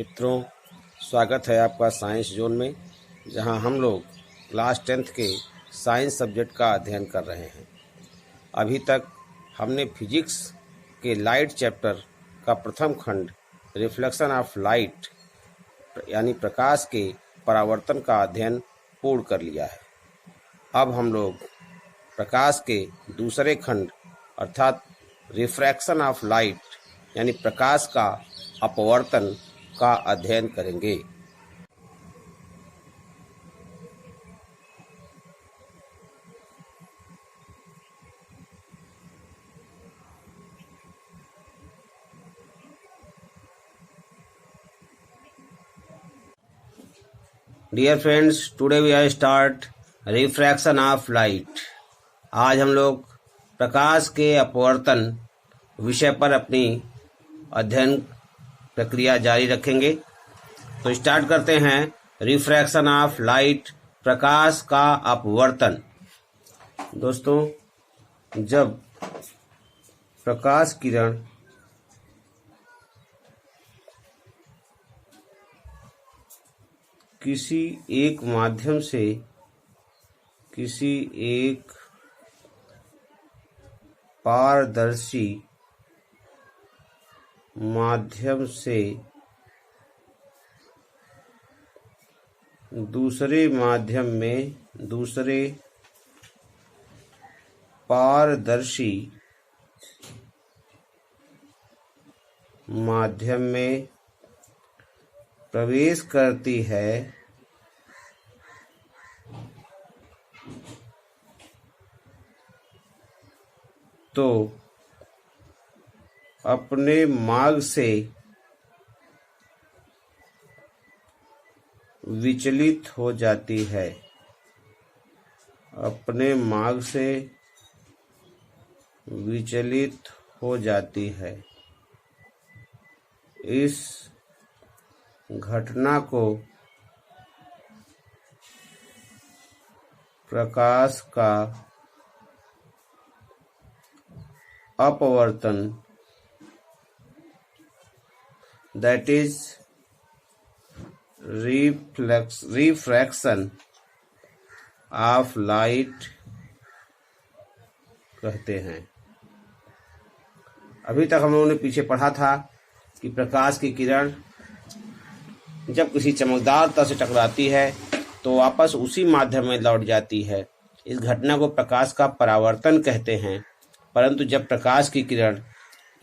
मित्रों, स्वागत है आपका साइंस जोन में, जहां हम लोग क्लास 10th के साइंस सब्जेक्ट का अध्ययन कर रहे हैं। अभी तक हमने फिजिक्स के लाइट चैप्टर का प्रथम खंड रिफ्लेक्शन ऑफ लाइट यानी प्रकाश के परावर्तन का अध्ययन पूर्ण कर लिया है। अब हम लोग प्रकाश के दूसरे खंड अर्थात रिफ्रैक्शन ऑफ लाइट यानी प्रकाश का अपवर्तन का अध्ययन करेंगे। Dear friends, today we are start refraction of light. आज हम लोग प्रकाश के अपवर्तन विषय पर अपनी अध्ययन प्रक्रिया जारी रखेंगे। तो स्टार्ट करते हैं। रिफ्रैक्शन ऑफ लाइट, प्रकाश का अपवर्तन। दोस्तों, जब प्रकाश किरण किसी एक माध्यम से किसी एक पारदर्शी माध्यम से दूसरे माध्यम में दूसरे पारदर्शी माध्यम में प्रवेश करती है तो अपने मार्ग से विचलित हो जाती है। अपने मार्ग से विचलित हो जाती है। इस घटना को प्रकाश का अपवर्तन that is refraction of light कहते हैं। अभी तक हम लोगों ने पीछे पढ़ा था कि प्रकाश की किरण जब किसी चमकदार तत्व से टकराती है तो वापस उसी माध्यम में लौट जाती है। इस घटना को प्रकाश का परावर्तन कहते हैं। परंतु जब प्रकाश की किरण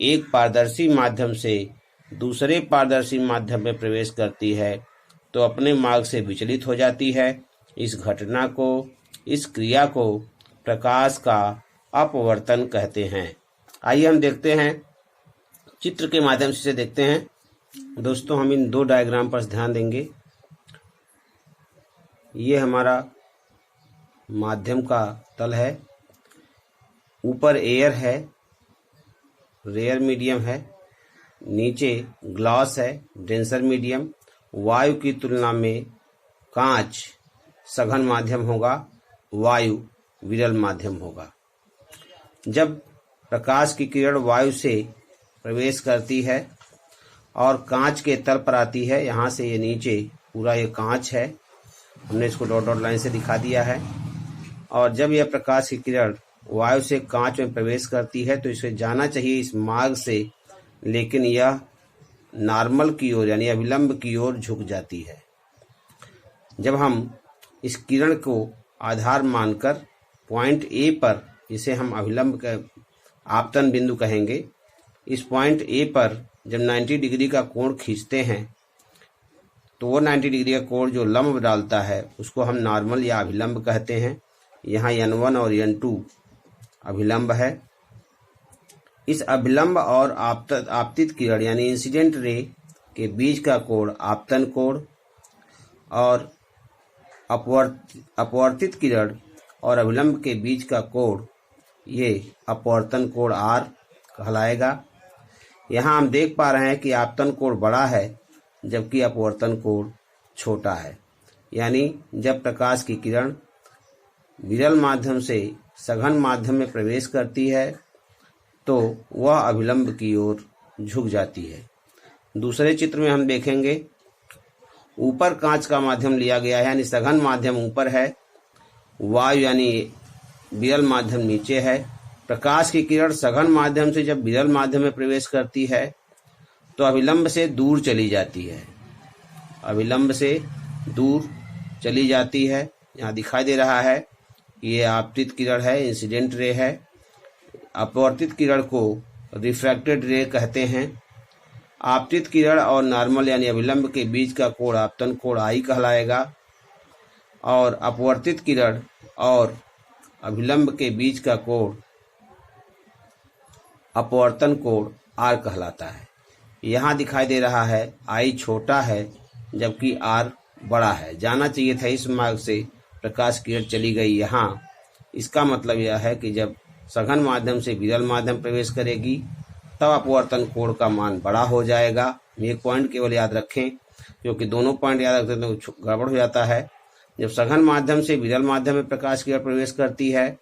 एक पारदर्शी माध्यम से दूसरे पारदर्शी माध्यम में प्रवेश करती है तो अपने मार्ग से विचलित हो जाती है। इस घटना को, इस क्रिया को प्रकाश का अपवर्तन कहते हैं। आइए हम देखते हैं, चित्र के माध्यम से देखते हैं। दोस्तों, हम इन दो डायग्राम पर ध्यान देंगे। ये हमारा माध्यम का तल है। ऊपर एयर है, रेयर मीडियम है। नीचे ग्लास है, डेंसर मीडियम। वायु की तुलना में कांच सघन माध्यम होगा, वायु विरल माध्यम होगा। जब प्रकाश की किरण वायु से प्रवेश करती है और कांच के तल पर आती है, यहाँ से ये नीचे पूरा ये कांच है, हमने इसको डॉट डॉट लाइन से दिखा दिया है। और जब यह प्रकाश की किरण वायु से कांच में प्रवेश करती है तो इसे जाना चाहिए इस मार्ग से, लेकिन यह नॉर्मल की ओर यानी अभिलंब की ओर झुक जाती है। जब हम इस किरण को आधार मानकर पॉइंट ए पर, जिसे हम अभिलंब का आपतन बिंदु कहेंगे, इस पॉइंट ए पर जब 90 डिग्री का कोण खींचते हैं तो वो 90 डिग्री का कोण जो लंब डालता है उसको हम नॉर्मल या अभिलंब कहते हैं। यहाँ n1 और n2 अभिलंब है। इस अभिलंब और आपतित किरण यानी इंसिडेंट रे के बीच का कोण आपतन कोण और अपवर्तित किरण और अभिलंब के बीच का कोण ये अपवर्तन कोण R कहलाएगा। यहाँ हम देख पा रहे हैं कि आपतन कोण बड़ा है जबकि अपवर्तन कोण छोटा है। यानी जब प्रकाश की किरण विरल माध्यम से सघन माध्यम में प्रवेश करती है तो वह अभिलंब की ओर झुक जाती है। दूसरे चित्र में हम देखेंगे ऊपर कांच का माध्यम लिया गया है, यानी सघन माध्यम ऊपर है, वायु यानी विरल माध्यम नीचे है। प्रकाश की किरण सघन माध्यम से जब विरल माध्यम में प्रवेश करती है तो अविलंब से दूर चली जाती है, अविलंब से दूर चली जाती है। यहाँ दिखाई दे रहा है ये आपतित किरण है, इंसिडेंट रे है। अपवर्तित किरण को रिफ्रैक्टेड रे कहते हैं। आपतित किरण और नॉर्मल यानी अविलंब के बीच का कोण आपतन कोण आई कहलाएगा, और अपवर्तित किरण और अभिलंब के बीच का कोण अपवर्तन कोण आर कहलाता है। यहाँ दिखाई दे रहा है आई छोटा है जबकि आर बड़ा है। जाना चाहिए था इस मार्ग से प्रकाश किरण चली गई यहाँ। इसका मतलब यह है कि जब सघन माध्यम से विरल माध्यम प्रवेश करेगी तब अपवर्तन कोण का मान बड़ा हो जाएगा। एक पॉइंट केवल याद रखें, क्योंकि दोनों पॉइंट याद रखते हैं तो गड़बड़ हो जाता है। जब सघन माध्यम से विरल माध्यम में प्रकाश किरण प्रवेश करती है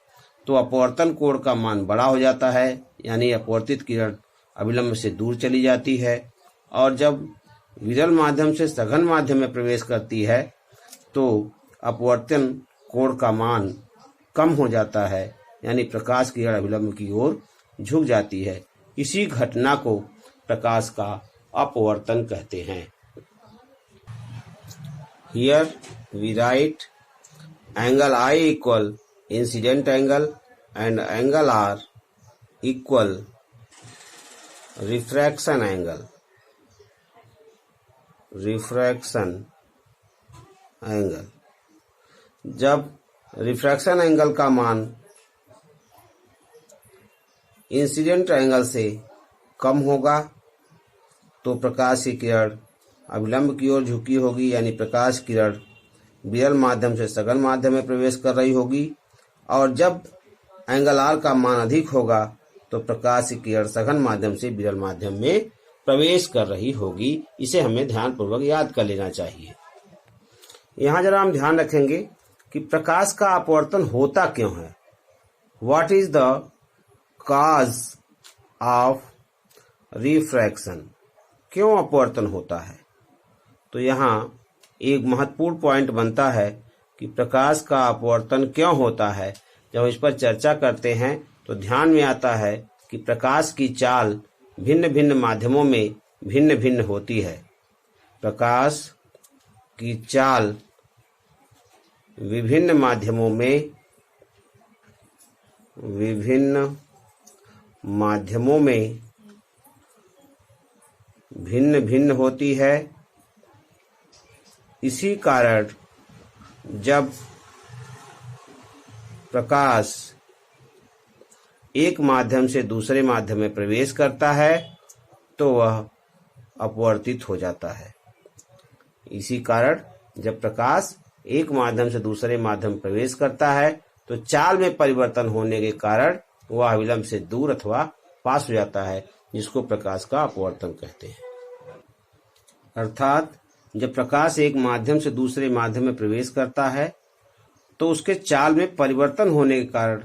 तो अपवर्तन कोण का मान बड़ा हो जाता है, यानी अपवर्तित किरण अविलंब से दूर चली जाती है। और जब विरल माध्यम से सघन माध्यम में प्रवेश करती है तो अपवर्तन कोण का मान कम हो जाता है, यानी प्रकाश किरण अविलंब की ओर झुक जाती है। इसी घटना को प्रकाश का अपवर्तन कहते हैं। Here we write angle I equal incident angle and angle R equal refraction angle. Refraction angle. जब रिफ्रैक्शन एंगल का मान इंसिडेंट एंगल से कम होगा तो प्रकाश की किरण अविलंब की ओर झुकी होगी, यानी प्रकाश किरण विरल माध्यम से सघन माध्यम में प्रवेश कर रही होगी। और जब एंगल आर का मान अधिक होगा तो प्रकाश की किरण सघन माध्यम से विरल माध्यम में प्रवेश कर रही होगी। इसे हमें ध्यानपूर्वक याद कर लेना चाहिए। यहाँ जरा हम ध्यान रखेंगे कि प्रकाश का अपवर्तन होता क्यों है। What is the cause of refraction, क्यों अपवर्तन होता है। तो यहाँ एक महत्वपूर्ण पॉइंट बनता है कि प्रकाश का अपवर्तन क्यों होता है। जब इस पर चर्चा करते हैं तो ध्यान में आता है कि प्रकाश की चाल भिन्न भिन्न माध्यमों में भिन्न भिन्न होती है। प्रकाश की चाल विभिन्न माध्यमों में भिन्न भिन्न होती है। इसी कारण जब प्रकाश एक माध्यम से दूसरे माध्यम में प्रवेश करता है तो वह अपवर्तित हो जाता है। इसी कारण जब प्रकाश एक माध्यम से दूसरे माध्यम में प्रवेश करता है तो चाल में परिवर्तन होने के कारण वह अविलंब से दूर अथवा पास हो जाता है, जिसको प्रकाश का अपवर्तन कहते हैं। अर्थात जब प्रकाश एक माध्यम से दूसरे माध्यम में प्रवेश करता है तो उसके चाल में परिवर्तन होने के कारण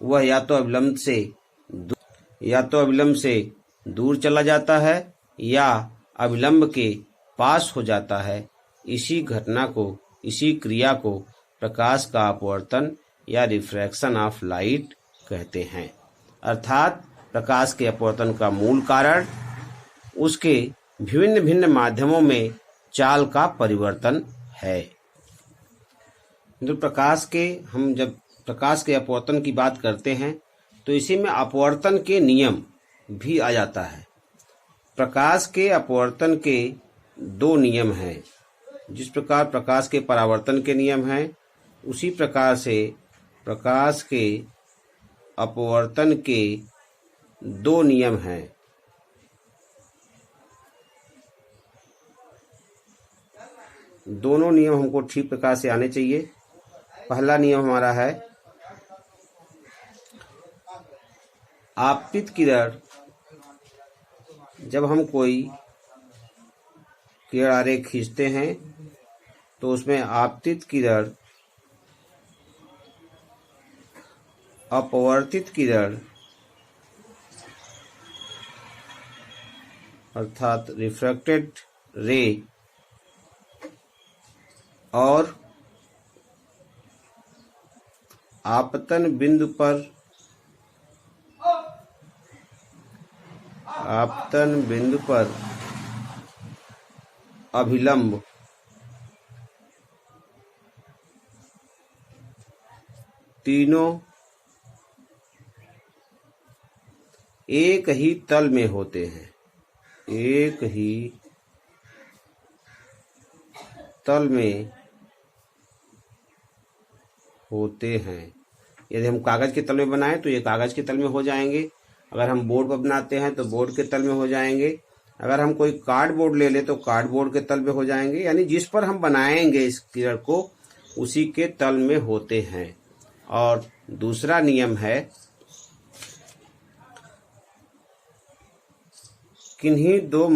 वह या तो अविलंब से दूर चला जाता है या अविलंब के पास हो जाता है। इसी घटना को, इसी क्रिया को प्रकाश का अपवर्तन या रिफ्रैक्शन ऑफ लाइट कहते हैं। अर्थात प्रकाश के अपवर्तन का मूल कारण उसके भिन्न भिन्न माध्यमों में चाल का परिवर्तन है। जब प्रकाश के अपवर्तन की बात करते हैं तो इसी में अपवर्तन के नियम भी आ जाता है। प्रकाश के अपवर्तन के दो नियम हैं। जिस प्रकार प्रकाश के परावर्तन के नियम हैं, उसी प्रकार से प्रकाश के अपवर्तन के दो नियम हैं। दोनों नियम हमको ठीक प्रकार से आने चाहिए। पहला नियम हमारा है आपतित किरण, जब हम कोई किरण आरेख खींचते हैं तो उसमें आपतित किरण अपवर्तित किरण अर्थात रिफ्रैक्टेड रे और आपतन बिंदु पर अभिलंब तीनों एक ही तल में होते हैं, एक ही तल में होते हैं। यदि हम कागज के तल में बनाएं तो ये कागज के तल में हो जाएंगे, अगर हम बोर्ड पर बनाते हैं तो बोर्ड के तल में हो जाएंगे, अगर हम कोई कार्डबोर्ड ले ले तो कार्डबोर्ड के तल में हो जाएंगे, यानी जिस पर हम बनाएंगे इस किरण को उसी के तल में होते हैं। और दूसरा नियम है किन्हीं दो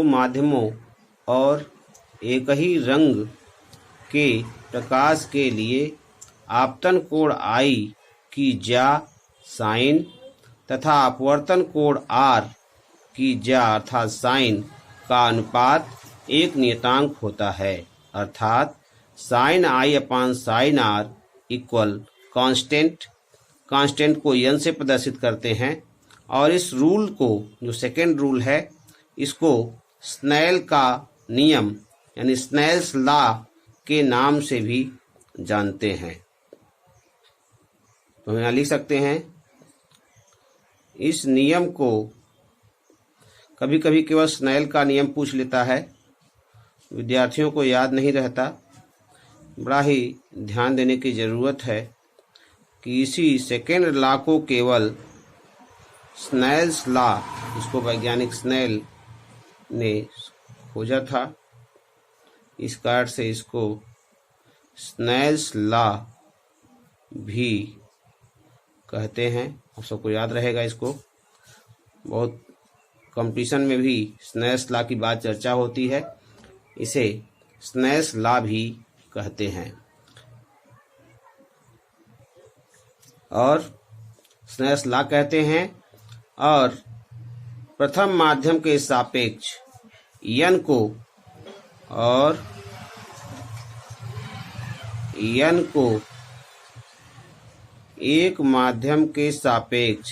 माध्यमों और एक ही रंग के प्रकाश के लिए आपतन कोण I की ज्या साइन तथा अपवर्तन कोण R की ज्या अर्थात साइन का अनुपात एक नियतांक होता है, अर्थात साइन I अपान साइन R इक्वल कांस्टेंट को n से प्रदर्शित करते हैं। और इस रूल को, जो सेकेंड रूल है, इसको स्नेल का नियम यानी स्नेल्स लॉ के नाम से भी जानते हैं। तो हम यहाँ लिख सकते हैं, इस नियम को कभी कभी केवल स्नेल का नियम पूछ लेता है, विद्यार्थियों को याद नहीं रहता। बड़ा ही ध्यान देने की ज़रूरत है कि इसी सेकेंड लॉ को केवल स्नेल्स लॉ, इसको वैज्ञानिक स्नेल ने खोजा था, इस कारण से इसको स्नेल्स लॉ भी कहते हैं। आप सबको याद रहेगा, इसको बहुत कंपटीशन में भी स्नेल्स लॉ की बात चर्चा होती है, इसे स्नेल्स लॉ भी कहते हैं। और स्नेल्स लॉ कहते हैं। और प्रथम माध्यम के सापेक्ष n को एक माध्यम के सापेक्ष,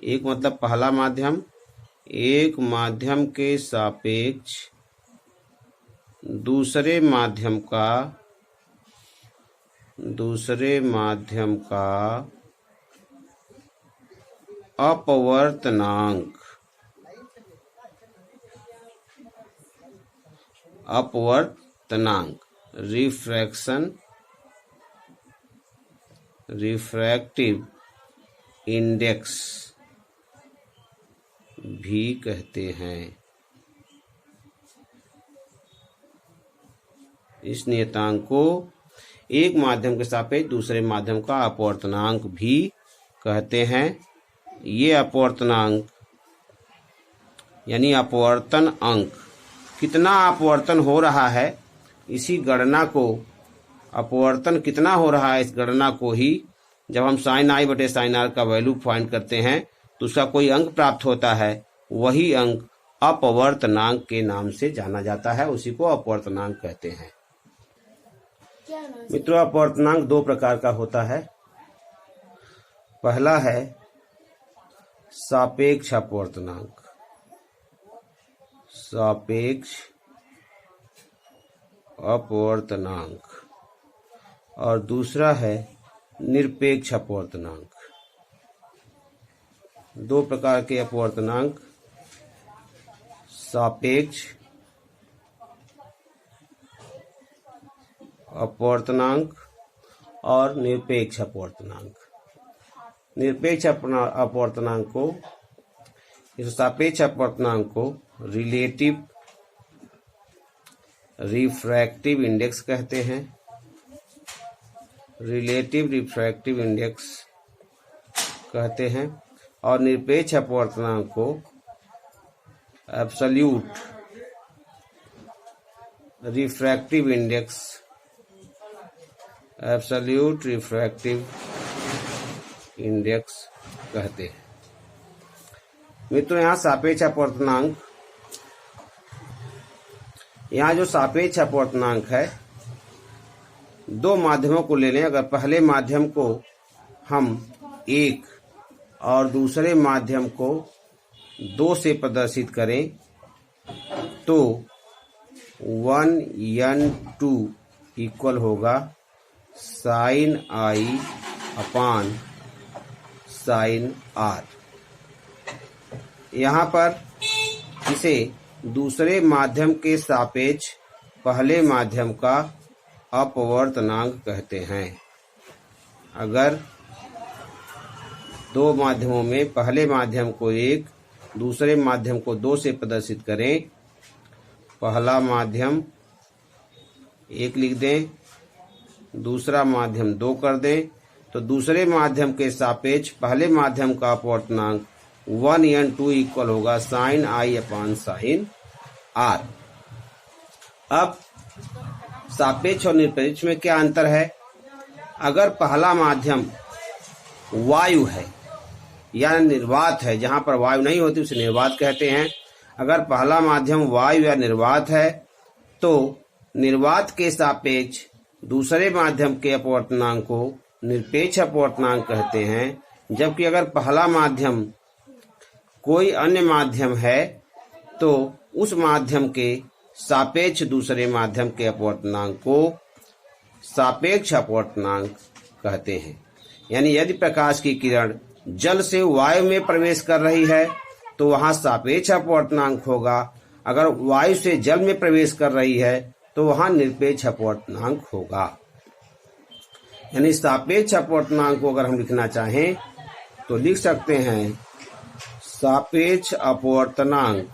एक मतलब पहला माध्यम, एक माध्यम के सापेक्ष दूसरे माध्यम का अपवर्तनांक रिफ्रैक्टिव इंडेक्स भी कहते हैं। इस नियतांक को एक माध्यम के सापेक्ष दूसरे माध्यम का अपवर्तनांक भी कहते हैं। ये अपवर्तनांक यानी अपवर्तन अंक, कितना अपवर्तन हो रहा है, इसी गणना को, अपवर्तन कितना हो रहा है, इस गणना को ही जब हम साइन I बटे साइन R का वैल्यू फाइंड करते हैं तो उसका कोई अंक प्राप्त होता है, वही अंक अपवर्तनांक के नाम से जाना जाता है, उसी को अपवर्तनांक कहते हैं। मित्रों, अपवर्तनांक दो प्रकार का होता है। पहला है सापेक्ष अपवर्तनांक, और दूसरा है निरपेक्ष अपवर्तनांक। दो प्रकार के अपवर्तनांक, सापेक्ष अपवर्तनांक और निरपेक्ष अपवर्तनांक। निरपेक्ष अपवर्तनांक को, इस सापेक्ष अपवर्तनांक को रिलेटिव रिफ्रैक्टिव इंडेक्स कहते हैं। रिलेटिव रिफ्रैक्टिव इंडेक्स कहते हैं। और निरपेक्ष अपवर्तनांक को एब्सोल्यूट रिफ्रैक्टिव इंडेक्स कहते हैं। मित्रों, यहाँ सापेक्ष अपवर्तनांक, यहाँ जो सापेक्ष अपवर्तनांक है, दो माध्यमों को ले लें। अगर पहले माध्यम को हम 1 और दूसरे माध्यम को 2 से प्रदर्शित करें तो 1n2 इक्वल होगा sin i upon sin r। यहाँ पर इसे दूसरे माध्यम के सापेक्ष पहले माध्यम का अपवर्तनांक कहते हैं। अगर दो माध्यमों में पहले माध्यम को 1, दूसरे माध्यम को 2 से प्रदर्शित करें, पहला माध्यम 1 लिख दें, दूसरा माध्यम 2 कर दें, तो दूसरे माध्यम के सापेक्ष पहले माध्यम का अपवर्तनांक 1n2 इक्वल होगा sin i upon sin r। अब सापेक्ष और निरपेक्ष में क्या अंतर है? अगर पहला माध्यम वायु है या निर्वात है, जहां पर वायु नहीं होती उसे निर्वात कहते हैं। अगर पहला माध्यम वायु या निर्वात है तो निर्वात के सापेक्ष दूसरे माध्यम के अपवर्तनांक को निरपेक्ष अपवर्तनांक कहते हैं। जबकि अगर पहला माध्यम कोई अन्य माध्यम है तो उस माध्यम के सापेक्ष दूसरे माध्यम के अपवर्तनांक को सापेक्ष अपवर्तनांक कहते हैं। यानी यदि प्रकाश की किरण जल से वायु में प्रवेश कर रही है तो वहां सापेक्ष अपवर्तनांक होगा। अगर वायु से जल में प्रवेश कर रही है तो वहां निरपेक्ष अपवर्तनांक होगा। यानी सापेक्ष अपवर्तनांक को अगर हम लिखना चाहें तो लिख सकते हैं सापेक्ष अपवर्तनांक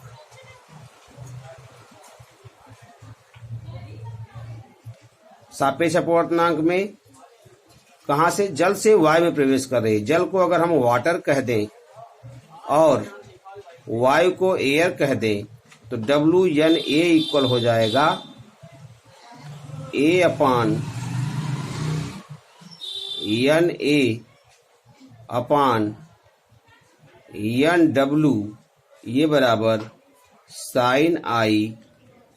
सापेक्ष अपवर्तनांक में कहां से? जल से वायु में प्रवेश कर रही है। जल को अगर हम वाटर कह दें और वायु को एयर कह दें तो WNA इक्वल हो जाएगा A upon NA upon NW, ये बराबर sin i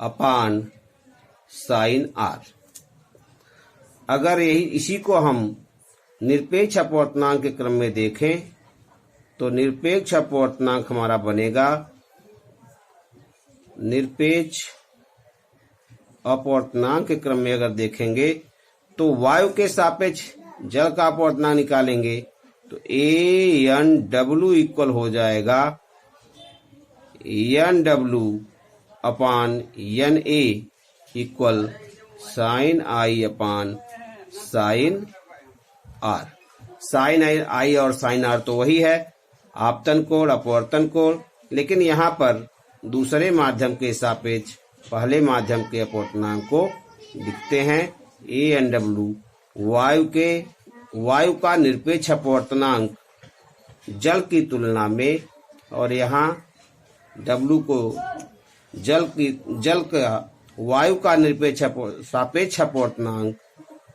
upon sin r। अगर इसी को हम निरपेक्ष अपवर्तनांक के क्रम में देखें तो निरपेक्ष अपवर्तनांक हमारा बनेगा, निरपेक्ष अपवर्तनांक के क्रम में अगर देखेंगे तो वायु के सापेक्ष जल का अपवर्तनांक निकालेंगे तो ANW इक्वल हो जाएगा NW upon NA equal sin i upon sin r। sin i और sin r तो वही है, आपतन कोण अपवर्तन कोण। लेकिन यहाँ पर दूसरे माध्यम के सापेक्ष पहले माध्यम के अपवर्तनांक को लिखते हैं ANW। वायु का निरपेक्ष अपवर्तनांक जल की तुलना में, और यहाँ W को जल का वायु का निरपेक्ष सापेक्ष अपवर्तनांक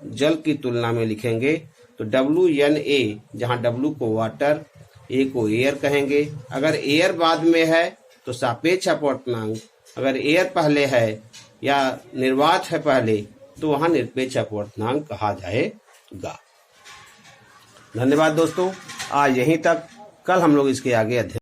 जल की तुलना में लिखेंगे तो WNA, जहां W को वाटर, A को एयर कहेंगे। अगर एयर बाद में है तो सापेक्ष अपवर्तनांक, अगर एयर पहले है या निर्वात है पहले तो वहां निरपेक्ष अपवर्तनांक कहा जाएगा। धन्यवाद दोस्तों, आज यहीं तक। कल हम लोग इसके आगे अध्ययन